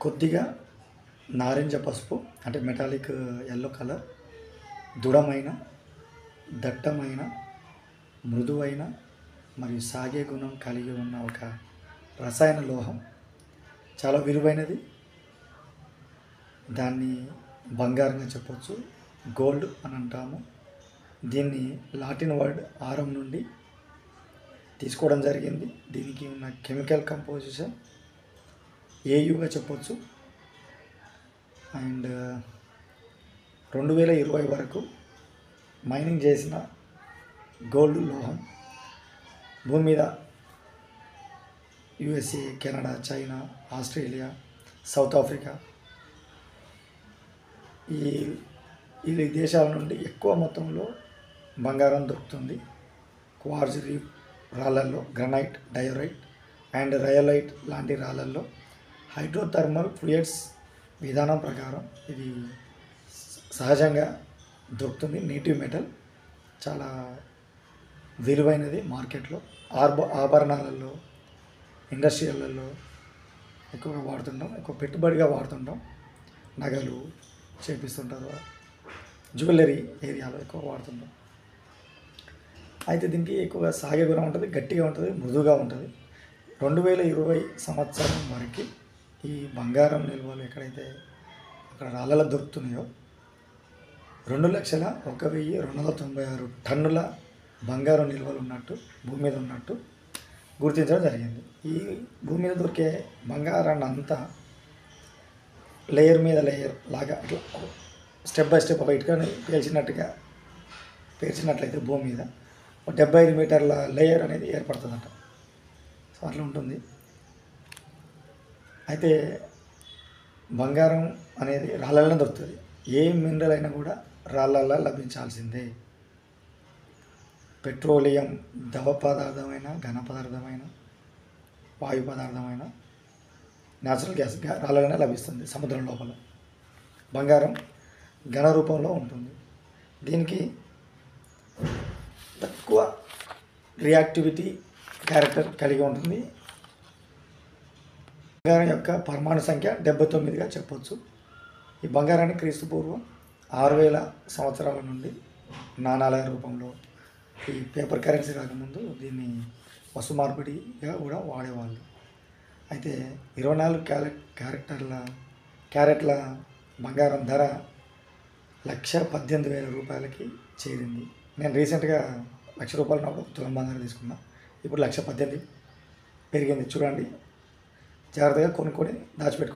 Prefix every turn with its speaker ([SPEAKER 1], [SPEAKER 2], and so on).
[SPEAKER 1] కొద్దిగా నారింజ పసుపు అంటే మెటాలిక్ యెల్లో కలర్, దృఢమైన, దట్టమైన, మృదువైన మరియు సాగే గుణం కలిగి ఉన్న ఒక రసాయన లోహం. చాలా విలువైనది. దాన్ని బంగారంగా చెప్పొచ్చు, గోల్డ్ అని అంటాము. దీన్ని లాటిన్ వర్డ్ ఆరం నుండి తీసుకోవడం జరిగింది. దీనికి ఉన్న కెమికల్ కంపోజిషన్ ఏయుగా చెప్పొచ్చు. అండ్ 2020 వరకు మైనింగ్ చేసిన గోల్డ్ లోహం భూమి మీద USA, Canada, China, Australia, South Africa ఈ దేశాల నుండి ఎక్కువ మొత్తంలో బంగారం దొరుకుతుంది. క్వార్ట్జ్ రీఫ్ రాళ్ళల్లో, గ్రానైట్, డయోరైట్ అండ్ రయోలైట్ లాంటి రాళ్ళల్లో హైడ్రోథర్మల్ ఫ్లూయిడ్స్ విధానం ప్రకారం ఇది సహజంగా దొరుకుతుంది. నేటివ్ మెటల్ చాలా విలువైనది. మార్కెట్లో ఆభరణాలలో, ఇండస్ట్రియల్లో ఎక్కువగా వాడుతుంటాం. ఎక్కువ పెట్టుబడిగా వాడుతుంటాం. నగలు చేపిస్తుంటారు, జ్యువెలరీ ఏరియాలో ఎక్కువ వాడుతుంటాం. అయితే దీనికి ఎక్కువగా సాగే గుణం ఉంటుంది, గట్టిగా ఉంటుంది, మృదువుగా ఉంటుంది. 2020 సంవత్సరం వరకు ఈ బంగారం నిల్వలు ఎక్కడైతే అక్కడ రాళ్ళలో దొరుకుతున్నాయో 2,01,296 టన్నుల బంగారం నిల్వలు ఉన్నట్టు భూమి మీద ఉన్నట్టు గుర్తించడం జరిగింది. ఈ భూమి మీద దొరికే బంగారాన్ని అంతా లేయర్ మీద లేయర్ లాగా ఇట్లా స్టెప్ బై స్టెప్ బయటకు పేర్చినట్లయితే భూమి మీద 75 మీటర్ల లేయర్ అనేది ఏర్పడుతుందంట. సో అట్లా ఉంటుంది. అయితే బంగారం అనేది రాళ్ళలోనే దొరుకుతుంది. ఏ మినరల్ అయినా కూడా రాళ్ళల్లో లభించాల్సిందే. పెట్రోలియం ద్రవ పదార్థమైన, ఘన పదార్థమైన, వాయు పదార్థమైన, న్యాచురల్ గ్యాస్ రాళ్ళలోనే లభిస్తుంది. సముద్రం లోపల బంగారం ఘన రూపంలో ఉంటుంది. దీనికి తక్కువ రియాక్టివిటీ క్యారెక్టర్ కలిగి ఉంటుంది. బంగారం యొక్క పరమాణు సంఖ్య 79గా చెప్పొచ్చు. ఈ బంగారాన్ని క్రీస్తుపూర్వం 6000 సంవత్సరాల నుండి నాణాల రూపంలో, ఈ పేపర్ కరెన్సీ రాకముందు దీన్ని వస్తు మార్పిడిగా కూడా వాడేవాళ్ళు. అయితే 24 క్యారెట్ల బంగారం ధర 1,18,000 రూపాయలకి చేరింది. నేను రీసెంట్గా 1,00,000 రూపాయలు ఉన్నప్పుడు తులం బంగారం తీసుకున్నా. ఇప్పుడు 1,18,000 పెరిగింది. చూడండి, జాగ్రత్తగా కొనుక్కొని దాచిపెట్టుకో.